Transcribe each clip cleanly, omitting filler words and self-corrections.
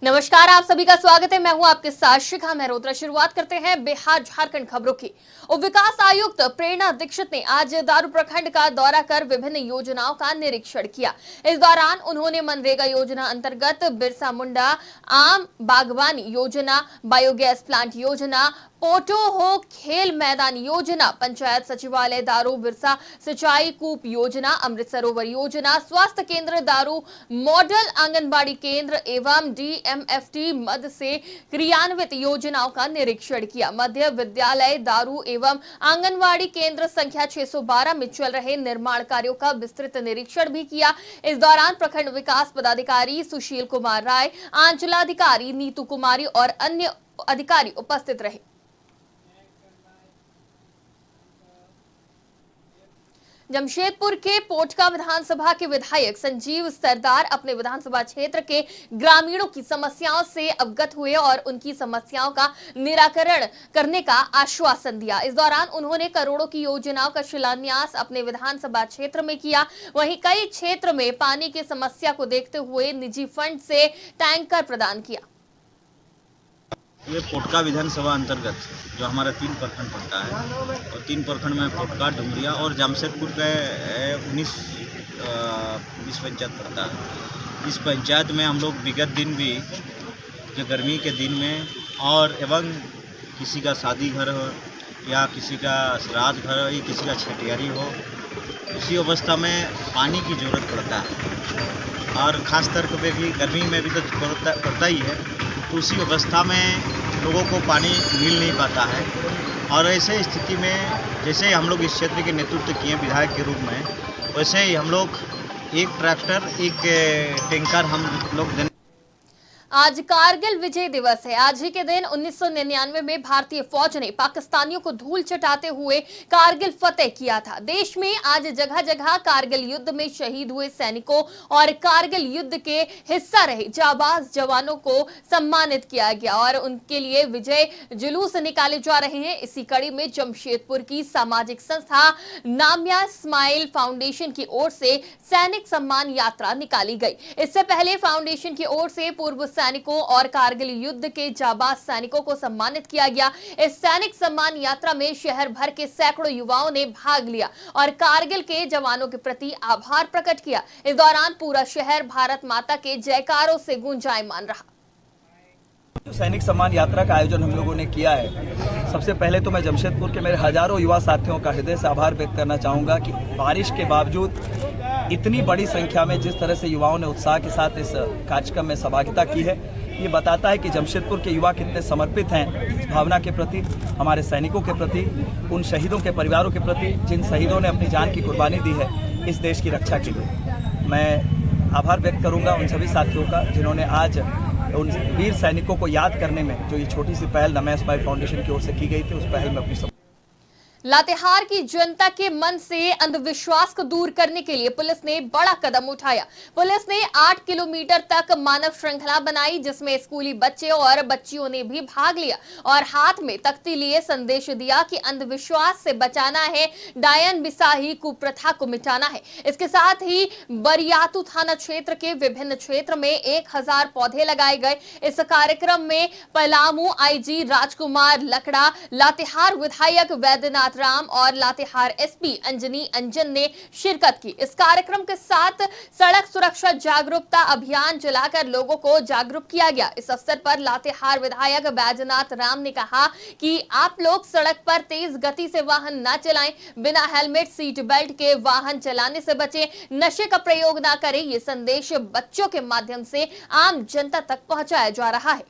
नमस्कार, आप सभी का स्वागत है। मैं हूं आपके साथ शिखा मेहरोत्रा। शुरुआत करते हैं बिहार झारखंड खबरों की। उप विकास आयुक्त प्रेरणा दीक्षित ने आज दारू प्रखंड का दौरा कर विभिन्न योजनाओं का निरीक्षण किया। इस दौरान उन्होंने मनरेगा योजना अंतर्गत बिरसा मुंडा आम बागवानी योजना, बायोगैस प्लांट योजना, पोटो हो खेल मैदान योजना, पंचायत सचिवालय दारू बिरसा सिंचाई कूप योजना, अमृत सरोवर योजना, स्वास्थ्य केंद्र दारू मॉडल आंगनबाड़ी केंद्र एवं डीएमएफटी मद से क्रियान्वित योजनाओं का निरीक्षण किया। मध्य विद्यालय दारू एवं आंगनबाड़ी केंद्र संख्या 612 में चल रहे निर्माण कार्यों का विस्तृत निरीक्षण भी किया। इस दौरान प्रखंड विकास पदाधिकारी सुशील कुमार राय, अंचलाधिकारी नीतू कुमारी और अन्य अधिकारी उपस्थित रहे। जमशेदपुर के पोटका विधानसभा के विधायक संजीव सरदार अपने विधानसभा क्षेत्र के ग्रामीणों की समस्याओं से अवगत हुए और उनकी समस्याओं का निराकरण करने का आश्वासन दिया। इस दौरान उन्होंने करोड़ों की योजनाओं का शिलान्यास अपने विधानसभा क्षेत्र में किया। वहीं कई क्षेत्र में पानी की समस्या को देखते हुए निजी फंड से टैंकर प्रदान किया। ये पोटका विधानसभा अंतर्गत जो हमारा 3 प्रखंड पड़ता है और 3 प्रखंड में पोटका, डुमरिया और जमशेदपुर के 19 पंचायत पड़ता है। इस पंचायत में हम लोग विगत दिन भी जो गर्मी के दिन में और एवं किसी का शादी घर हो या किसी का श्राद्ध घर हो या किसी का छठियारी हो, उसी अवस्था में पानी की ज़रूरत पड़ता है और ख़ास तौर पर भी गर्मी में भी तो पड़ता ही है। तो उसी अवस्था में लोगों को पानी मिल नहीं पाता है और ऐसे स्थिति में जैसे हम लोग इस क्षेत्र के नेतृत्व किए विधायक के रूप में, वैसे ही हम लोग एक ट्रैक्टर, एक टैंकर हम लोग देने। आज कारगिल विजय दिवस है। आज ही के दिन 1999 में भारतीय फौज ने पाकिस्तानियों को धूल चटाते हुए कारगिल फतेह किया था। देश में आज जगह जगह कारगिल युद्ध में शहीद हुए सैनिकों और कारगिल युद्ध के हिस्सा रहे जाबाज जवानों को सम्मानित किया गया और उनके लिए विजय जुलूस निकाले जा रहे हैं। इसी कड़ी में जमशेदपुर की सामाजिक संस्था नामिया स्माइल फाउंडेशन की ओर से सैनिक सम्मान यात्रा निकाली गई। इससे पहले फाउंडेशन की ओर से पूर्व सैनिकों और कारगिल युद्ध के जाबाज सैनिकों को सम्मानित किया गया। इस सैनिक सम्मान यात्रा में शहर भर के सैकड़ों युवाओं ने भाग लिया और कारगिल के जवानों के प्रति आभार प्रकट किया। इस दौरान पूरा शहर भारत माता के जयकारों से गुंजायमान रहा। सैनिक सम्मान यात्रा का आयोजन हम लोगों ने किया है। सबसे पहले तो मैं जमशेदपुर के मेरे हजारों युवा साथियों का हृदय से आभार व्यक्त करना चाहूँगा कि बारिश के बावजूद इतनी बड़ी संख्या में जिस तरह से युवाओं ने उत्साह के साथ इस कार्यक्रम में सहभागिता की है, ये बताता है कि जमशेदपुर के युवा कितने समर्पित हैं इस भावना के प्रति, हमारे सैनिकों के प्रति, उन शहीदों के परिवारों के प्रति जिन शहीदों ने अपनी जान की कुर्बानी दी है इस देश की रक्षा के लिए। मैं आभार व्यक्त करूँगा उन सभी साथियों का जिन्होंने आज उन वीर सैनिकों को याद करने में जो ये छोटी सी पहल नामिया स्माइल फाउंडेशन की ओर से की गई थी, उस पहल में अपनी लातेहार की जनता के मन से अंधविश्वास को दूर करने के लिए पुलिस ने बड़ा कदम उठाया। पुलिस ने 8 किलोमीटर तक मानव श्रृंखला बनाई जिसमें स्कूली बच्चे और बच्चियों ने भी भाग लिया और हाथ में तख्ती लिए संदेश दिया कि अंधविश्वास से बचाना है, डायन बिसाही कुप्रथा को मिटाना है। इसके साथ ही बरियातू थाना क्षेत्र के विभिन्न क्षेत्र में 1000 पौधे लगाए गए। इस कार्यक्रम में पलामू आईजी राजकुमार लकड़ा, लातेहार विधायक वैद्यनाथ राम और लातेहार एसपी अंजनी अंजन ने शिरकत की। इस कार्यक्रम के साथ सड़क सुरक्षा जागरूकता अभियान चलाकर लोगों को जागरूक किया गया। इस अवसर पर लातेहार विधायक वैद्यनाथ राम ने कहा कि आप लोग सड़क पर तेज गति से वाहन न चलाएं, बिना हेलमेट सीट बेल्ट के वाहन चलाने से बचें, नशे का प्रयोग न करें। ये संदेश बच्चों के माध्यम से आम जनता तक पहुंचाया जा रहा है।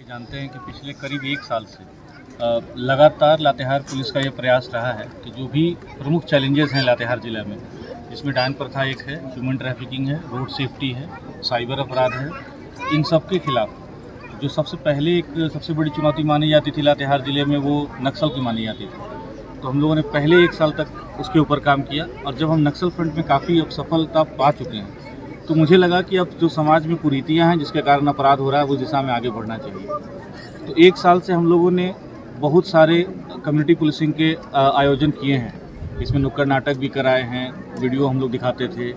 जानते हैं कि पिछले करीब 1 साल से लगातार लातेहार पुलिस का ये प्रयास रहा है कि जो भी प्रमुख चैलेंजेस हैं लातेहार जिला में, जिसमें डायन प्रथा एक है, ह्यूमन ट्रैफिकिंग है, रोड सेफ्टी है, साइबर अपराध है, इन सब के खिलाफ जो सबसे पहले एक सबसे बड़ी चुनौती मानी जाती थी लातेहार जिले में, वो नक्सल की मानी जाती थी। तो हम लोगों ने पहले 1 साल तक उसके ऊपर काम किया और जब हम नक्सल फ्रंट में काफ़ी अब सफलता पा चुके हैं तो मुझे लगा कि अब जो समाज में कुरीतियाँ हैं जिसके कारण अपराध हो रहा है वो दिशा में आगे बढ़ना चाहिए। तो 1 साल से हम लोगों ने बहुत सारे कम्युनिटी पुलिसिंग के आयोजन किए हैं। इसमें नुक्कड़ नाटक भी कराए हैं, वीडियो हम लोग दिखाते थे,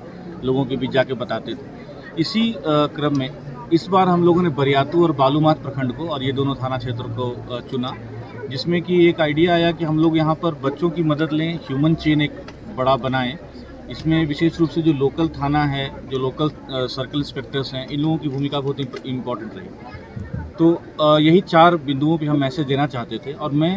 लोगों के बीच जाके बताते थे। इसी क्रम में इस बार हम लोगों ने बरियातू और बालूमाथ प्रखंड को और ये दोनों थाना क्षेत्र को चुना, जिसमें कि एक आइडिया आया कि हम लोग यहाँ पर बच्चों की मदद लें, ह्यूमन चेन एक बड़ा बनाएं। इसमें विशेष रूप से जो लोकल थाना है, जो लोकल सर्कल इंस्पेक्टर्स हैं, इन लोगों की भूमिका बहुत इम्पोर्टेंट रही। तो यही 4 बिंदुओं पे हम मैसेज देना चाहते थे और मैं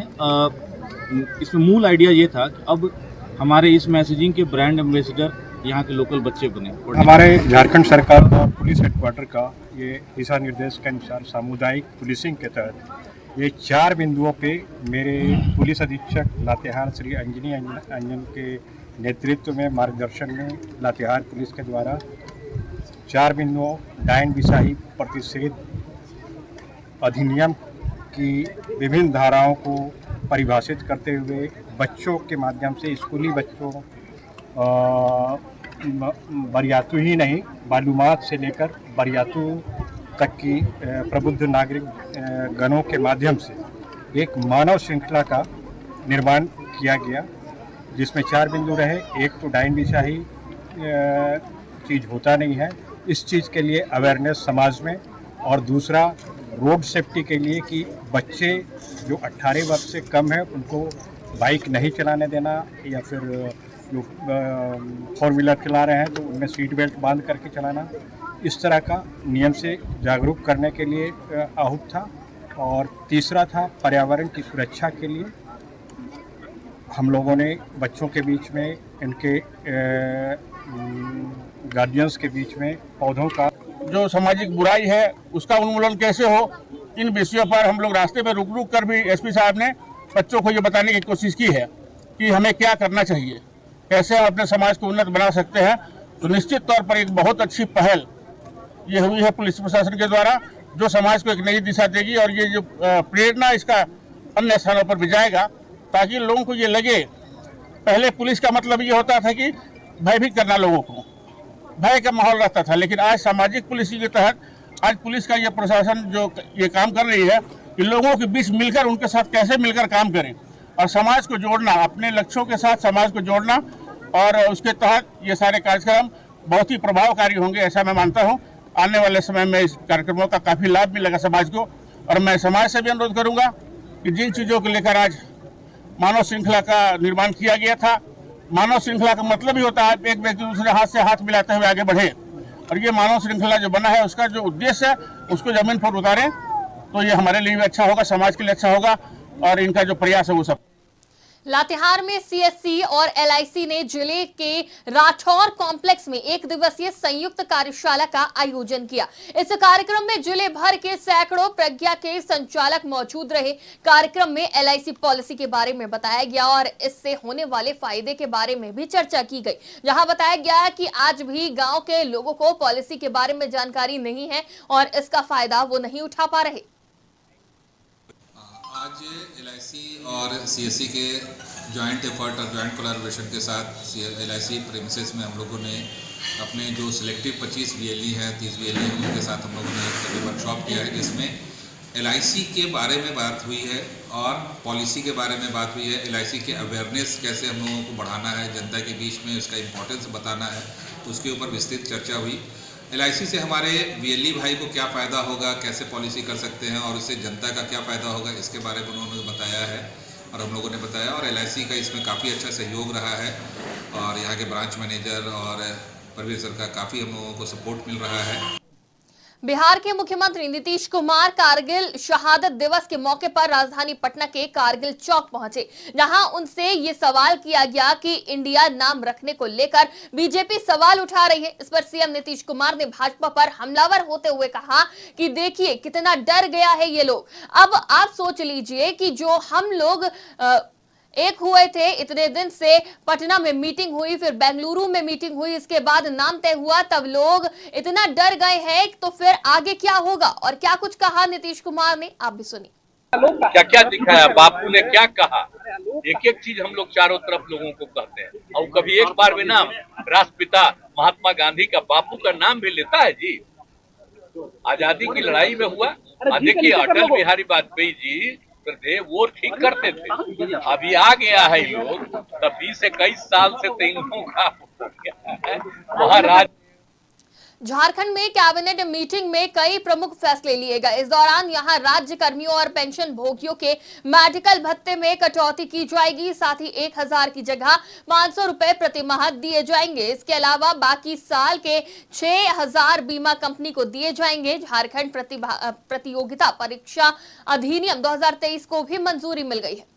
इसमें मूल आइडिया ये था कि अब हमारे इस मैसेजिंग के ब्रांड एम्बेसडर यहाँ के लोकल बच्चे बने। हमारे झारखंड सरकार और पुलिस हेडक्वार्टर का ये दिशा निर्देश के अनुसार सामुदायिक पुलिसिंग के तहत ये 4 बिंदुओं पे मेरे पुलिस अधीक्षक लातेहार श्री अंजनी अंजन के नेतृत्व में, मार्गदर्शन में लातेहार पुलिस के द्वारा 4 बिंदुओं डायन बिसाही प्रतिषेध अधिनियम की विभिन्न धाराओं को परिभाषित करते हुए बच्चों के माध्यम से, स्कूली बच्चों, बरियातू ही नहीं, बालूमाथ से लेकर बरियातू तक की प्रबुद्ध नागरिक गणों के माध्यम से एक मानव श्रृंखला का निर्माण किया गया, जिसमें 4 बिंदु रहे। एक तो डायन बिसाही चीज़ होता नहीं है, इस चीज़ के लिए अवेयरनेस समाज में, और दूसरा रोड सेफ्टी के लिए कि बच्चे जो 18 वर्ष से कम है उनको बाइक नहीं चलाने देना, या फिर जो 4 व्हीलर चला रहे हैं तो उनमें सीट बेल्ट बांध करके चलाना, इस तरह का नियम से जागरूक करने के लिए आहूत था। और तीसरा था पर्यावरण की सुरक्षा के लिए हम लोगों ने बच्चों के बीच में, इनके गार्जियंस के बीच में पौधों का जो सामाजिक बुराई है उसका उन्मूलन कैसे हो, इन विषयों पर हम लोग रास्ते में रुक कर भी एसपी साहब ने बच्चों को ये बताने की कोशिश की है कि हमें क्या करना चाहिए, कैसे हम अपने समाज को उन्नत बना सकते हैं। तो निश्चित तौर पर एक बहुत अच्छी पहल ये हुई है पुलिस प्रशासन के द्वारा, जो समाज को एक नई दिशा देगी, और ये जो प्रेरणा इसका अन्य स्थानों पर भी जाएगा, ताकि लोगों को ये लगे। पहले पुलिस का मतलब ये होता था कि भयभीत करना, लोगों को भय का माहौल रहता था, लेकिन आज सामाजिक पुलिसिंग के तहत आज पुलिस का ये प्रशासन जो ये काम कर रही है कि लोगों के बीच मिलकर, उनके साथ कैसे मिलकर काम करें और समाज को जोड़ना, अपने लक्ष्यों के साथ समाज को जोड़ना, और उसके तहत ये सारे कार्यक्रम बहुत ही प्रभावकारी होंगे, ऐसा मैं मानता हूँ। आने वाले समय में इस कार्यक्रमों का काफ़ी लाभ मिलेगा समाज को, और मैं समाज से भी अनुरोध करूँगा कि जिन चीज़ों को लेकर आज मानव श्रृंखला का निर्माण किया गया था, मानव श्रृंखला का मतलब ही होता है एक व्यक्ति दूसरे हाथ से हाथ मिलाते हुए आगे बढ़े, और ये मानव श्रृंखला जो बना है उसका जो उद्देश्य है उसको जमीन पर उतारें, तो ये हमारे लिए भी अच्छा होगा, समाज के लिए अच्छा होगा, और इनका जो प्रयास है वो सब। लातेहार में सीएससी और एलआईसी ने जिले के राठौर कॉम्प्लेक्स में 1 दिवसीय संयुक्त कार्यशाला का आयोजन किया। इस कार्यक्रम में जिले भर के सैकड़ों प्रज्ञा के संचालक मौजूद रहे। कार्यक्रम में एलआईसी पॉलिसी के बारे में बताया गया और इससे होने वाले फायदे के बारे में भी चर्चा की गई, जहां बताया गया कि आज भी गांव के लोगों को पॉलिसी के बारे में जानकारी नहीं है और इसका फायदा वो नहीं उठा पा रहे। आज एलआईसी और सीएससी के जॉइंट एफर्ट और जॉइंट कोलैबोरेशन के साथ एलआईसी प्रेमिसेस में हम लोगों ने अपने जो सिलेक्टिव 25 बीएलई हैं, 30 बीएलई हैं, उनके साथ हम लोगों ने एक वर्कशॉप किया है, जिसमें एलआईसी के बारे में बात हुई है और पॉलिसी के बारे में बात हुई है। एलआईसी के अवेयरनेस कैसे हम लोगों को बढ़ाना है, जनता के बीच में उसका इम्पोर्टेंस बताना है, उसके ऊपर विस्तृत चर्चा हुई। एलआईसी से हमारे बीएलई भाई को क्या फ़ायदा होगा, कैसे पॉलिसी कर सकते हैं, और उससे जनता का क्या फ़ायदा होगा, इसके बारे में उन्होंने बताया है और हम लोगों ने बताया, और एलआईसी का इसमें काफ़ी अच्छा सहयोग रहा है, और यहाँ के ब्रांच मैनेजर और परवीर सर का काफ़ी हम लोगों को सपोर्ट मिल रहा है। बिहार के मुख्यमंत्री नीतीश कुमार कारगिल शहादत दिवस के मौके पर राजधानी पटना के कारगिल चौक पहुंचे, जहां उनसे ये सवाल किया गया कि इंडिया नाम रखने को लेकर बीजेपी सवाल उठा रही है। इस पर सीएम नीतीश कुमार ने भाजपा पर हमलावर होते हुए कहा कि देखिए कितना डर गया है ये लोग। अब आप सोच लीजिए कि जो हम लोग एक हुए थे, इतने दिन से पटना में मीटिंग हुई, फिर बेंगलुरु में मीटिंग हुई, इसके बाद नाम तय हुआ, तब लोग इतना डर गए हैं, तो फिर आगे क्या होगा और क्या कुछ कहा नीतीश कुमार ने, आप भी सुनिए। क्या क्या दिखाया, बापू ने क्या कहा, एक एक चीज हम लोग चारों तरफ लोगों को कहते हैं, और कभी एक बार में नाम राष्ट्रपिता महात्मा गांधी का, बापू का नाम भी लेता है जी। आजादी की लड़ाई में हुआ, देखिए अटल बिहारी वाजपेयी जी थे, वो ठीक करते थे, अभी आ गया है लोग, तब 20 से 21 साल से तेलुगु का महाराज। झारखंड में कैबिनेट मीटिंग में कई प्रमुख फैसले लिए गए। इस दौरान यहां राज्य कर्मियों और पेंशन भोगियों के मेडिकल भत्ते में कटौती की जाएगी। साथ ही 1000 की जगह 500 रुपए प्रति माह दिए जाएंगे। इसके अलावा बाकी साल के 6000 बीमा कंपनी को दिए जाएंगे। झारखंड प्रतियोगिता परीक्षा अधिनियम 2023 को भी मंजूरी मिल गई है।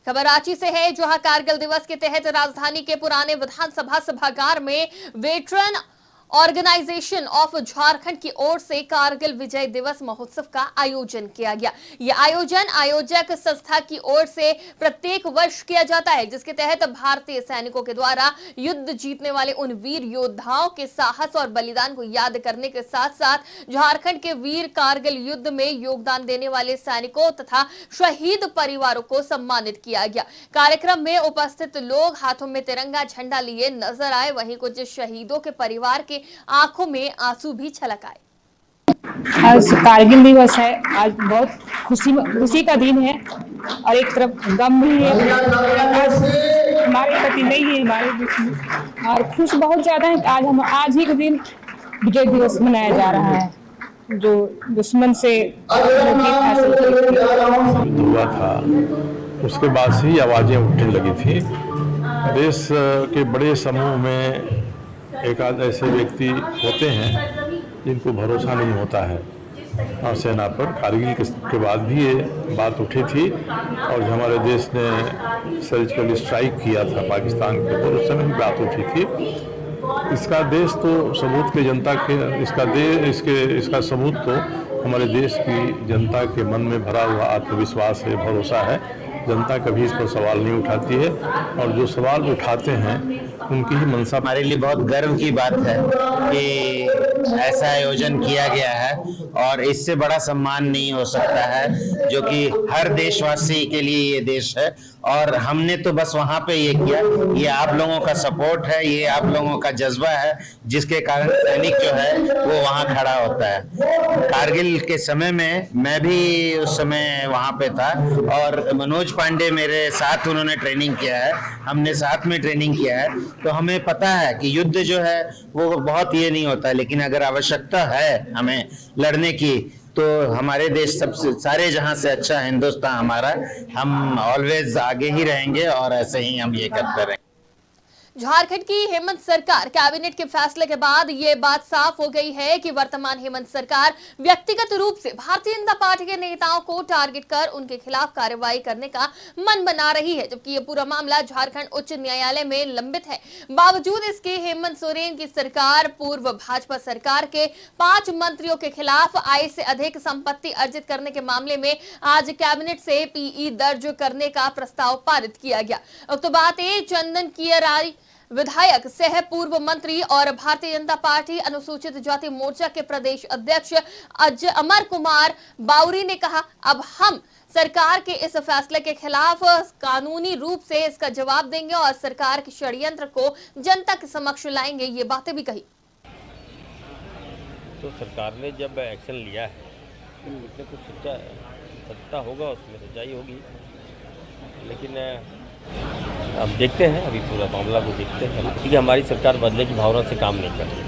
खबर रांची से है, जहां कारगिल दिवस के तहत राजधानी के पुराने विधानसभा सभागार में वेटरन ऑर्गेनाइजेशन ऑफ झारखंड की ओर से कारगिल विजय दिवस महोत्सव का आयोजन किया गया। यह आयोजन आयोजक संस्था की ओर से प्रत्येक वर्ष किया जाता है, जिसके तहत भारतीय सैनिकों के द्वारा युद्ध जीतने वाले उन वीर योद्धाओं के साहस और बलिदान को याद करने के साथ साथ झारखंड के वीर कारगिल युद्ध में योगदान देने वाले सैनिकों तथा शहीद परिवारों को सम्मानित किया गया। कार्यक्रम में उपस्थित लोग हाथों में तिरंगा झंडा लिए नजर आए। वहीं कुछ शहीदों के परिवार के आंखों में आंसू भी छलक आए। आज कारगिल दिवस है। आज बहुत खुशी का दिन है और एक तरफ गम भी है। हमारे पति नहीं है हमारे बीच में, और खुश बहुत ज्यादा है। आज ही के दिन विजय दिवस मनाया जा रहा है, जो दुश्मन से हुआ था उसके बाद से ही आवाजें उठने लगी थी। देश के बड़े समूह में एक आध ऐसे व्यक्ति होते हैं जिनको भरोसा नहीं होता है और सेना पर। कारगिल के बाद भी ये बात उठी थी और जब हमारे देश ने सर्जिकल स्ट्राइक किया था पाकिस्तान के ऊपर, उस समय भी बात उठी थी। इसका देश तो सबूत के जनता के इसका सबूत तो हमारे देश की जनता के मन में भरा हुआ आत्मविश्वास है, भरोसा है। जनता कभी इस पर सवाल नहीं उठाती है और जो सवाल उठाते हैं उनकी ही मंशा। हमारे लिए बहुत गर्व की बात है कि ऐसा आयोजन किया गया है और इससे बड़ा सम्मान नहीं हो सकता है, जो कि हर देशवासी के लिए ये देश है। और हमने तो बस वहाँ पे ये किया, ये आप लोगों का सपोर्ट है, ये आप लोगों का जज्बा है, जिसके कारण सैनिक जो है वो वहाँ खड़ा होता है। कारगिल के समय में मैं भी उस समय वहाँ पे था और मनोज पांडे मेरे साथ उन्होंने ट्रेनिंग किया है, हमने साथ में ट्रेनिंग किया है। तो हमें पता है कि युद्ध जो है वो बहुत ये नहीं होता, लेकिन अगर आवश्यकता है हमें लड़ने की तो हमारे देश सबसे सारे जहां से अच्छा हिंदुस्तान हमारा, हम ऑलवेज आगे ही रहेंगे और ऐसे ही हम ये करते रहेंगे। झारखंड की हेमंत सरकार कैबिनेट के फैसले के बाद ये बात साफ हो गई है कि वर्तमान हेमंत सरकार व्यक्तिगत रूप से भारतीय जनता पार्टी के नेताओं को टारगेट कर उनके खिलाफ कार्रवाई करने का मन बना रही है, जबकि ये पूरा मामला झारखंड उच्च न्यायालय में लंबित है। बावजूद इसके हेमंत सोरेन की सरकार पूर्व भाजपा सरकार के 5 मंत्रियों के खिलाफ आय से अधिक संपत्ति अर्जित करने के मामले में आज कैबिनेट से पीई दर्ज करने का प्रस्ताव पारित किया गया। उक्त बातें चंदन कियराई विधायक सह पूर्व मंत्री और भारतीय जनता पार्टी अनुसूचित जाति मोर्चा के प्रदेश अध्यक्ष अमर कुमार बाउरी ने कहा। अब हम सरकार के इस फैसले के खिलाफ कानूनी रूप से इसका जवाब देंगे और सरकार के षड्यंत्र को जनता के समक्ष लाएंगे। ये बातें भी कही। तो सरकार ने जब एक्शन लिया है तो उसमें कुछ सत्ता होगा, उसमें सच्चाई होगी, लेकिन अब देखते हैं, अभी पूरा मामला को देखते हैं। क्योंकि हमारी सरकार बदले की भावना से काम नहीं करती।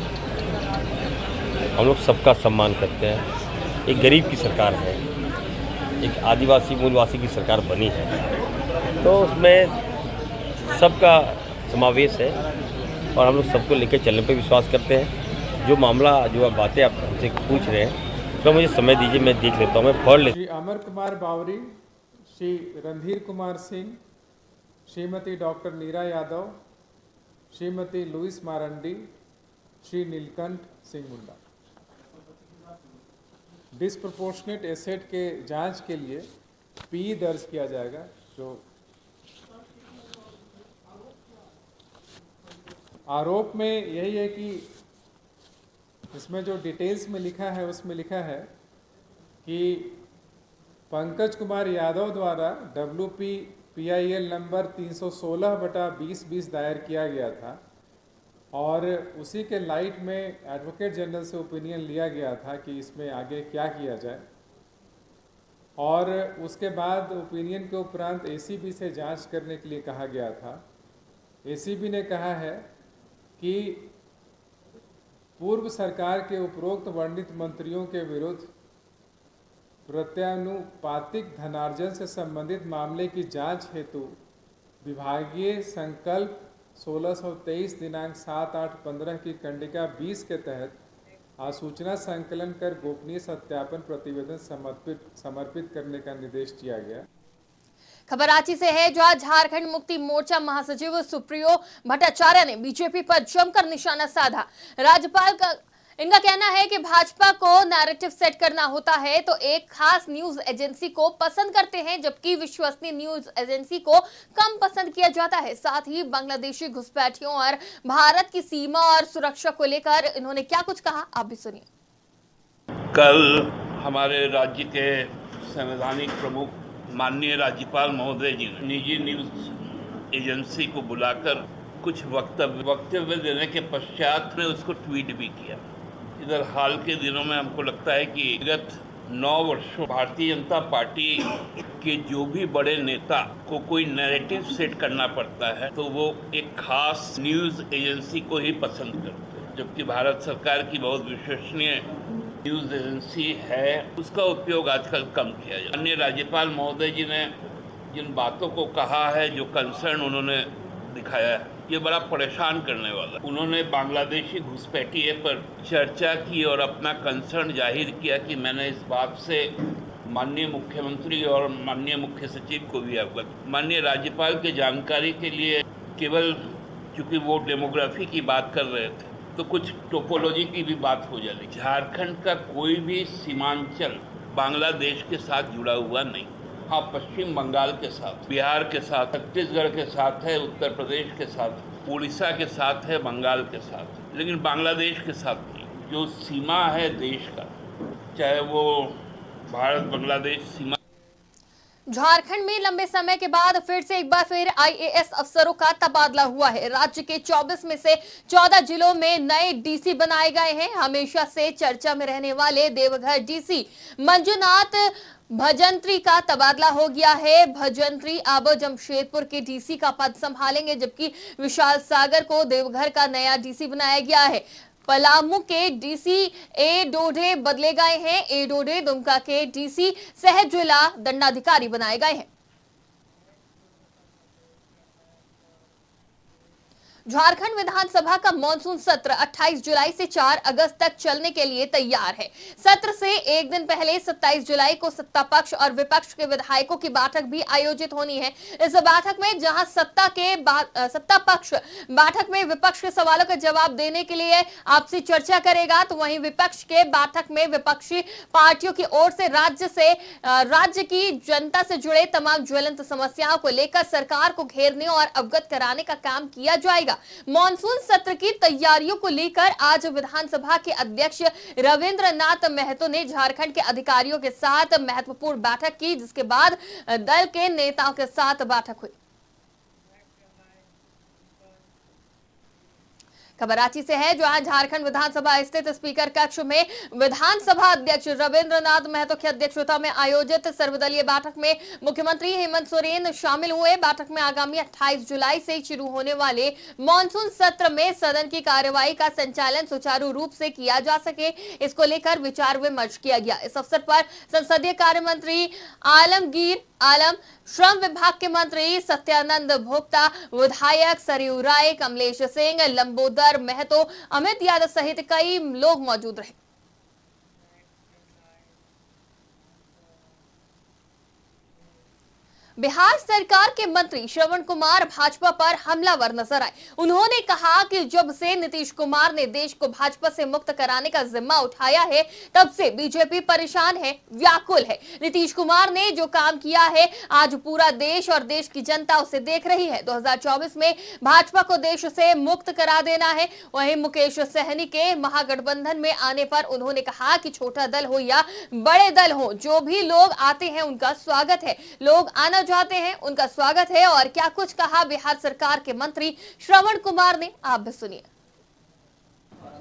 हम लोग सबका सम्मान करते हैं। एक गरीब की सरकार है, एक आदिवासी मूलवासी की सरकार बनी है, तो उसमें सबका समावेश है और हम लोग सबको लेकर चलने पर विश्वास करते हैं। जो मामला, जो आप बातें आप हमसे पूछ रहे हैं, तो मुझे समय दीजिए, मैं देख लेता हूँ, मैं पढ़ लेता हूँ। श्री अमर कुमार बावरी, Shri Randhir Kumar Singh, Shrimati doctor Neera Yadav, Shrimati Louis Marandi, Shri Neelkanth Singh Munda. Disproportionate asset के जांच के लिए पी दर्ज किया जाएगा। जो आरोप में यही है कि इसमें जो डिटेल्स में लिखा है उसमें लिखा है कि पंकज कुमार यादव द्वारा WPPIL नंबर 316/2020 दायर किया गया था और उसी के लाइट में एडवोकेट जनरल से ओपिनियन लिया गया था कि इसमें आगे क्या किया जाए, और उसके बाद ओपिनियन के उपरांत ACB से जांच करने के लिए कहा गया था। एसीबी ने कहा है कि पूर्व सरकार के उपरोक्त वर्णित मंत्रियों के विरुद्ध प्रत्यानुपातिक धनार्जन से संबंधित मामले की जांच हेतु विभागीय संकल्प 1623 दिनांक 7/8/15 की कंडिका 20 के तहत आसूचना संकलन कर गोपनीय सत्यापन प्रतिवेदन समर्पित करने का निर्देश दिया गया। खबर रांची से है, जहां झारखंड मुक्ति मोर्चा महासचिव सुप्रियो भट्टाचार्य ने बीजेपी पर जमकर निशाना साधा। राज्यपाल का इनका कहना है कि भाजपा को नैरेटिव सेट करना होता है तो एक खास न्यूज एजेंसी को पसंद करते हैं, जबकि विश्वसनीय न्यूज एजेंसी को कम पसंद किया जाता है। साथ ही बांग्लादेशी घुसपैठियों और भारत की सीमा और सुरक्षा को लेकर इन्होंने क्या कुछ कहा, आप भी सुनिए। कल हमारे राज्य के संवैधानिक प्रमुख माननीय राज्यपाल महोदय जी ने निजी न्यूज एजेंसी को बुलाकर कुछ वक्तव्य देने के पश्चात ने उसको ट्वीट भी किया। इधर हाल के दिनों में हमको लगता है कि विगत 9 वर्षों भारतीय जनता पार्टी के जो भी बड़े नेता को कोई नैरेटिव सेट करना पड़ता है तो वो एक खास न्यूज़ एजेंसी को ही पसंद करते हैं, जबकि भारत सरकार की बहुत विश्वसनीय न्यूज़ एजेंसी है, उसका उपयोग आजकल कम किया जाए। अन्य राज्यपाल महोदय जी ने जिन बातों को कहा है, जो कंसर्न उन्होंने दिखाया है, ये बड़ा परेशान करने वाला। उन्होंने बांग्लादेशी घुसपैठिए पर चर्चा की और अपना कंसर्न जाहिर किया कि मैंने इस बात से माननीय मुख्यमंत्री और माननीय मुख्य सचिव को भी अवगत। माननीय राज्यपाल के जानकारी के लिए केवल चूंकि वो डेमोग्राफी की बात कर रहे थे तो कुछ टोपोलॉजी की भी बात हो जाती। झारखंड का कोई भी सीमांचल बांग्लादेश के साथ जुड़ा हुआ नहीं। हाँ, पश्चिम बंगाल के साथ, बिहार के साथ, छत्तीसगढ़ के साथ है, उत्तर प्रदेश के साथ, उड़ीसा के साथ है, बंगाल के साथ, लेकिन बांग्लादेश के साथ नहीं। जो सीमा है देश का, चाहे वो भारत बांग्लादेश सीमा। झारखंड में लंबे समय के बाद एक बार फिर आईएएस अफसरों का तबादला हुआ है। राज्य के 24 में से 14 जिलों में नए डीसी बनाए गए हैं। हमेशा से चर्चा में रहने वाले देवघर डीसी मंजुनाथ भजंत्री का तबादला हो गया है। भजंत्री अब जमशेदपुर के डीसी का पद संभालेंगे, जबकि विशाल सागर को देवघर का नया डीसी बनाया गया है। पलामू के डीसी ए डोडे बदले गए हैं। ए डोडे दुमका के डीसी सहजुला दंडाधिकारी बनाए गए हैं। झारखंड विधानसभा का मॉनसून सत्र 28 जुलाई से 4 अगस्त तक चलने के लिए तैयार है। सत्र से एक दिन पहले 27 जुलाई को सत्ता पक्ष और विपक्ष के विधायकों की बैठक भी आयोजित होनी है। इस बैठक में जहां सत्ता पक्ष बैठक में विपक्ष के सवालों का जवाब देने के लिए आपसी चर्चा करेगा, तो वहीं विपक्ष के बैठक में विपक्षी पार्टियों की ओर से राज्य की जनता से जुड़े तमाम ज्वलंत समस्याओं को लेकर सरकार को घेरने और अवगत कराने का काम किया जाएगा। मॉनसून सत्र की तैयारियों को लेकर आज विधानसभा के अध्यक्ष रविंद्र नाथ महतो ने झारखंड के अधिकारियों के साथ महत्वपूर्ण बैठक की, जिसके बाद दल के नेताओं के साथ बैठक हुई। खबर रांची से है, जहां झारखंड विधानसभा स्थित स्पीकर कक्ष में विधानसभा अध्यक्ष रविंद्र नाथ महतो की अध्यक्षता में आयोजित सर्वदलीय बैठक में मुख्यमंत्री हेमंत सोरेन शामिल हुए। बैठक में आगामी 28 जुलाई से शुरू होने वाले मॉनसून सत्र में सदन की कार्यवाही का संचालन सुचारू रूप से किया जा सके, इसको लेकर विचार विमर्श किया गया। इस अवसर पर संसदीय कार्य मंत्री आलमगीर आलम, श्रम विभाग के मंत्री सत्यानंद भोक्ता, विधायक सरयू राय, कमलेश सिंह, लंबोदर महतो, अमित यादव सहित कई लोग मौजूद रहे। बिहार सरकार के मंत्री श्रवण कुमार भाजपा पर हमलावर नजर आए। उन्होंने कहा कि जब से नीतीश कुमार ने देश को भाजपा से मुक्त कराने का जिम्मा उठाया है, तब से बीजेपी परेशान है, व्याकुल है। नीतीश कुमार ने जो काम किया है, आज पूरा देश और देश की जनता उसे देख रही है। 2024 में भाजपा को देश से मुक्त करा देना है। वहीं मुकेश सहनी के महागठबंधन में आने पर उन्होंने कहा कि छोटा दल हो या बड़े दल हो, जो भी लोग आते हैं उनका स्वागत है। लोग आना जाते हैं, उनका स्वागत है। और क्या कुछ कहा बिहार सरकार के मंत्री श्रवण कुमार ने, आप भी सुनिए।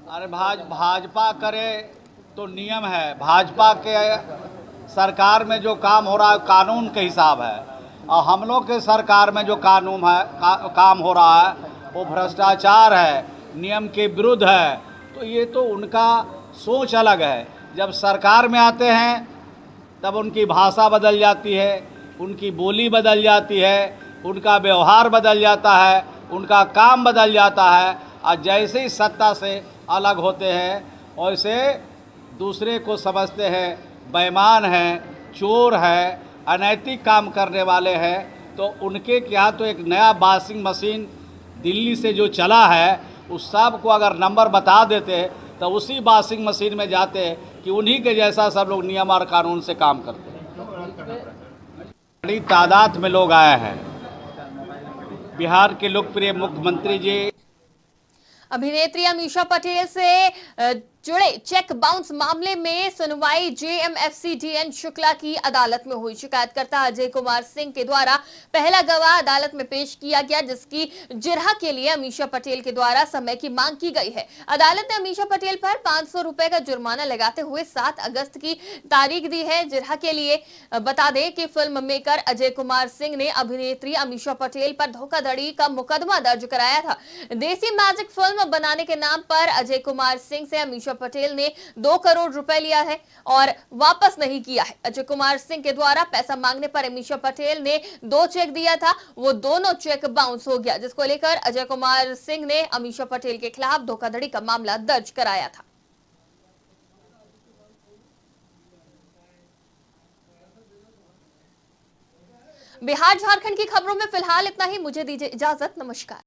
अरे भाजपा करे तो नियम है। भाजपा के सरकार में जो काम हो रहा है कानून के हिसाब है, और हम लोग के सरकार में जो काम हो रहा है वो भ्रष्टाचार है, नियम के विरुद्ध है, तो ये तो उनका सोच अलग है। जब सरकार में आते हैं तब उनकी भाषा बदल जाती है, उनकी बोली बदल जाती है, उनका व्यवहार बदल जाता है, उनका काम बदल जाता है। और जैसे ही सत्ता से अलग होते हैं वैसे दूसरे को समझते हैं बेईमान हैं, चोर हैं, अनैतिक काम करने वाले हैं। तो उनके क्या तो एक नया वॉशिंग मशीन दिल्ली से जो चला है उस सब को अगर नंबर बता देते तो उसी वॉशिंग मशीन में जाते कि उन्हीं के जैसा सब लोग नियम और कानून से काम करते हैं। बड़ी तादाद में लोग आए हैं। बिहार के लोकप्रिय मुख्यमंत्री जी अभिनेत्री अमीषा पटेल से जुड़े चेक बाउंस मामले में सुनवाई जेएमएफसी डीएन शुक्ला की अदालत में हुई। शिकायतकर्ता अजय कुमार सिंह के द्वारा पहला गवाह अदालत में पेश किया गया, जिसकी जिरह के लिए अमीषा पटेल के द्वारा समय की मांग की गई है। अदालत ने अमीषा पटेल पर 500 रुपए का जुर्माना लगाते हुए 7 अगस्त की तारीख दी है जिरह के लिए। बता दें कि फिल्म मेकर अजय कुमार सिंह ने अभिनेत्री अमीषा पटेल पर धोखाधड़ी का मुकदमा दर्ज कराया था। देसी मैजिक फिल्म बनाने के नाम पर अजय कुमार सिंह से अमीषा पटेल ने 2 करोड़ रुपए लिया है और वापस नहीं किया है। अजय कुमार सिंह के द्वारा पैसा मांगने पर अमीषा पटेल ने 2 चेक दिया था, वो दोनों चेक बाउंस हो गया, जिसको लेकर अजय कुमार सिंह ने अमीषा पटेल के खिलाफ धोखाधड़ी का मामला दर्ज कराया था। बिहार झारखंड की खबरों में फिलहाल इतना ही। मुझे दीजिए इजाजत। नमस्कार।